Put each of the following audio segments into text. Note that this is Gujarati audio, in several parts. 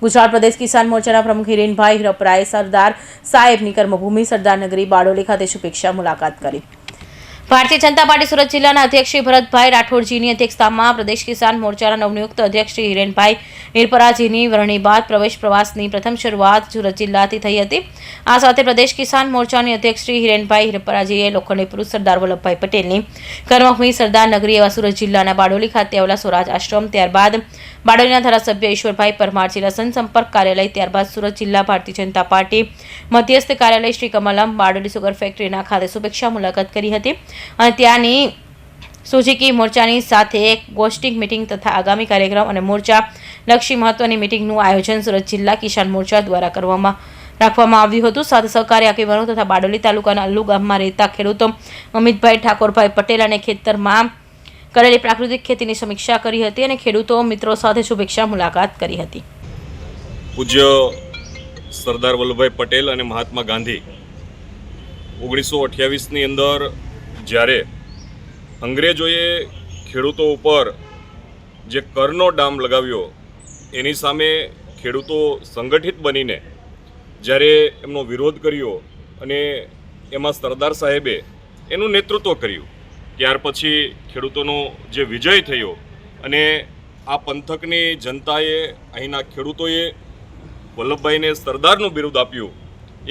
गुजरात प्रदेश किसान मोर्चाના પ્રમુખ હિરેનભાઈ હિરપરાએ સરદાર સાહેબની કર્મભૂમિ સરદાર નગરી બારડોલી ખાતે શુભેચ્છા મુલાકાત કરી। ભારતીય જનતા પાર્ટી સુરત જિલ્લાના અધ્યક્ષ શ્રી ભરતભાઈ રાઠોડજીની અધ્યક્ષતામાં પ્રદેશ કિસાન મોરચાના નવનિયુક્ત અધ્યક્ષ શ્રી હિરેનભાઈ હિરપરાજીની વરણી બાદ પ્રવેશ પ્રવાસની પ્રથમ શરૂઆત સુરત જિલ્લાથી થઈ હતી। આ સાથે પ્રદેશ કિસાન મોરચાની અધ્યક્ષ શ્રી હિરેનભાઈ હિરપરાજીએ લોખંડી પુરુષ સરદાર વલ્લભભાઈ પટેલની કર્મભૂમિ સરદાર નગરી એવા સુરત જિલ્લાના બારડોલી ખાતે આવેલા સ્વરાજ આશ્રમ, ત્યારબાદ બારડોલીના ધારાસભ્ય ઈશ્વરભાઈ પરમાર, જિલ્લા સંપર્ક કાર્યાલય, ત્યારબાદ સુરત જિલ્લા ભારતીય જનતા પાર્ટી મધ્યસ્થ કાર્યાલય શ્રી કમલમ, બારડોલી સુગર ફેક્ટરીના ખાતે શુભેચ્છા મુલાકાત કરી હતી અને ત્યાંની સુઝુકી મોરચાની સાથે એક ગોષ્ઠિક મીટિંગ તથા આગામી કાર્યક્રમ અને મોરચા લક્ષી મહત્વની મીટિંગનું આયોજન સુરત જિલ્લા કિસાન મોરચા દ્વારા રાખવામાં આવ્યું હતું। સાથે સહકારી આગેવાનો તથા બારડોલી તાલુકાના અલ્લુ ગામમાં રહેતા ખેડૂતો અમિતભાઈ ઠાકોરભાઈ પટેલ અને ખેતરમાં કરેલી પ્રાકૃતિક ખેતીની સમીક્ષા કરી હતી અને ખેડૂતો મિત્રો સાથે શુભેચ્છા મુલાકાત કરી હતી। પૂજ્ય સરદાર વલ્લભભાઈ પટેલ અને મહાત્મા ગાંધી 1928ની અંદર જ્યારે અંગ્રેજોએ ખેડૂતો ઉપર જે કરનો ડામ લગાવ્યો એની સામે ખેડૂતો સંગઠિત બનીને જ્યારે એમનો વિરોધ કર્યો અને એમાં સરદાર સાહેબે એનું નેતૃત્વ કર્યું, ત્યાર પછી ખેડૂતોનો જે વિજય થયો અને આ પંથકની જનતાએ, અહીંના ખેડૂતોએ વલ્લભભાઈને સરદારનું બિરુદ આપ્યું।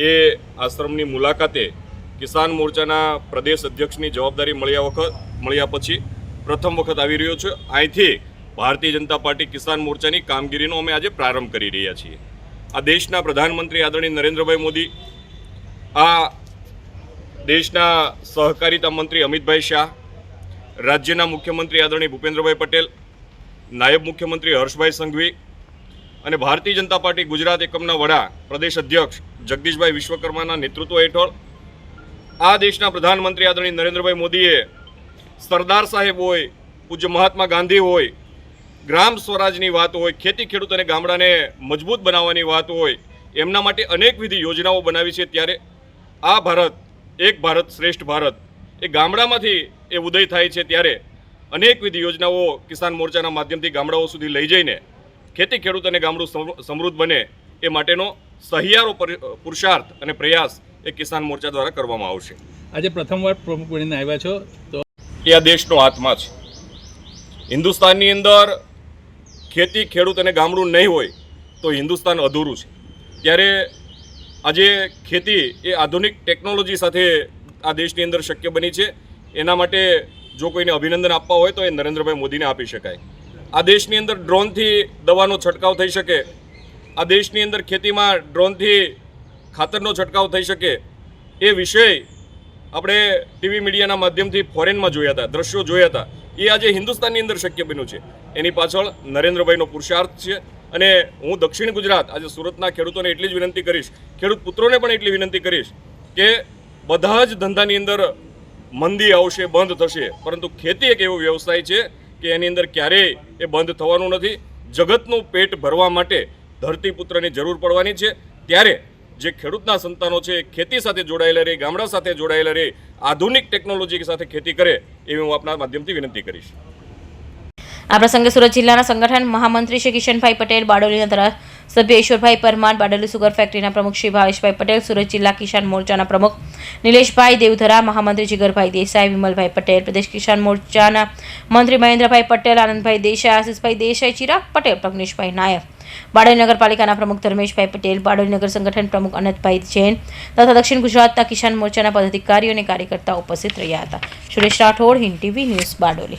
એ આશ્રમની મુલાકાતે કિસાન મોરચાના પ્રદેશ અધ્યક્ષની જવાબદારી મળ્યા પછી પ્રથમ વખત આવી રહ્યો છે। અહીંથી ભારતીય જનતા પાર્ટી કિસાન મોરચાની કામગીરીનો અમે આજે પ્રારંભ કરી રહ્યા છીએ। આ દેશના પ્રધાનમંત્રી આદરણીય નરેન્દ્રભાઈ મોદી, આ દેશના સહકારિતા મંત્રી અમિતભાઈ શાહ, રાજ્યના મુખ્યમંત્રી આદરણીય ભૂપેન્દ્રભાઈ પટેલ, નાયબ મુખ્યમંત્રી હર્ષભાઈ સંઘવી અને ભારતીય જનતા પાર્ટી ગુજરાત એકમના વડા પ્રદેશ અધ્યક્ષ જગદીશભાઈ વિશ્વકર્માના નેતૃત્વ હેઠળ આ દેશના પ્રધાનમંત્રી આદરણીય નરેન્દ્રભાઈ મોદીએ સરદાર સાહેબ હોય, પૂજ્ય મહાત્મા ગાંધી હોય, ગ્રામ સ્વરાજની વાત હોય, ખેતી ખેડૂત અને ગામડાને મજબૂત બનાવવાની વાત હોય, એમના માટે અનેકવિધ યોજનાઓ બનાવી છે। ત્યારે આ ભારત, એક ભારત શ્રેષ્ઠ ભારત, એ ગામડામાંથી એ ઉદય થાય છે। ત્યારે અનેકવિધ યોજનાઓ કિસાન મોરચાના માધ્યમથી ગામડાઓ સુધી લઈ જઈને ખેતી ખેડૂત અને ગામડું સમૃદ્ધ બને એ માટેનો સહિયારો પુરુષાર્થ અને પ્રયાસ એ કિસાન મોરચા દ્વારા કરવામાં આવશે। આજે પ્રથમવાર પ્રમુખ બનીને આવ્યા છો તો એ આ દેશનો આત્મા છે। હિન્દુસ્તાનની અંદર ખેતી ખેડૂત અને ગામડું નહીં હોય તો હિન્દુસ્તાન અધૂરું છે। ત્યારે આજે ખેતી એ આધુનિક ટેકનોલોજી સાથે આ દેશની અંદર શક્ય બની છે। એના માટે જો કોઈને અભિનંદન આપવા હોય તો એ નરેન્દ્રભાઈ મોદીને આપી શકાય। આ દેશની અંદર ડ્રોનથી દવાનો છંટકાવ થઈ શકે, આ દેશની અંદર ખેતીમાં ડ્રોનથી ખાતરનો છંટકાવ થઈ શકે, એ વિષય આપણે ટીવી મીડિયાના માધ્યમથી ફોરેનમાં જોયા હતા, દ્રશ્યો જોયા હતા, એ આજે હિન્દુસ્તાનની અંદર શક્ય બન્યું છે। એની પાછળ નરેન્દ્રભાઈનો પુરુષાર્થ છે। અને હું દક્ષિણ ગુજરાત આજે સુરતના ખેડૂતોને એટલી જ વિનંતી કરીશ, ખેડૂત પુત્રોને પણ એટલી વિનંતી કરીશ કે બધા જ ધંધાની અંદર મંદી આવશે, બંધ થશે, પરંતુ ખેતી એક એવો વ્યવસાય છે કે એની અંદર ક્યારેય એ બંધ થવાનું નથી। જગતનું પેટ ભરવા માટે ધરતીપુત્રની જરૂર પડવાની છે। ત્યારે જે ખેડૂતના સંતાનો છે ખેતી સાથે જોડાયેલા રહે, ગામડા સાથે જોડાયેલા રહે, આધુનિક ટેકનોલોજી સાથે ખેતી કરે એવી હું આપના માધ્યમથી વિનંતી કરીશ। આ પ્રસંગે સુરત જિલ્લાના સંગઠન મહામંત્રી શ્રી કિશનભાઈ પટેલ, બારડોલીના ધારાસભ્ય ઈશ્વરભાઈ પરમાર, બારડોલી સુગર ફેક્ટરીના પ્રમુખ શ્રી ભાવેશભાઈ પટેલ, સુરત જિલ્લા કિસાન મોરચાના પ્રમુખ નિલેશભાઈ દેવધરા, મહામંત્રી જીગરભાઈ દેસાઈ, વિમલભાઈ પટેલ, પ્રદેશ કિસાન મોરચાના મંત્રી મહેન્દ્રભાઈ પટેલ, આનંદભાઈ દેસાઈ, આશીષભાઈ દેસાઈ, ચિરાગ પટેલ, પ્રજ્ઞેશભાઈ નાયક, બારડોલી નગરપાલિકાના પ્રમુખ ધર્મેશભાઈ પટેલ, બારડોલી નગર સંગઠન પ્રમુખ અનંતભાઈ જૈન તથા દક્ષિણ ગુજરાતના કિસાન મોરચાના પદાધિકારીઓ અને કાર્યકર્તાઓ ઉપસ્થિત રહ્યા હતા। Suresh Rathod, Hind TV news, Bardoli.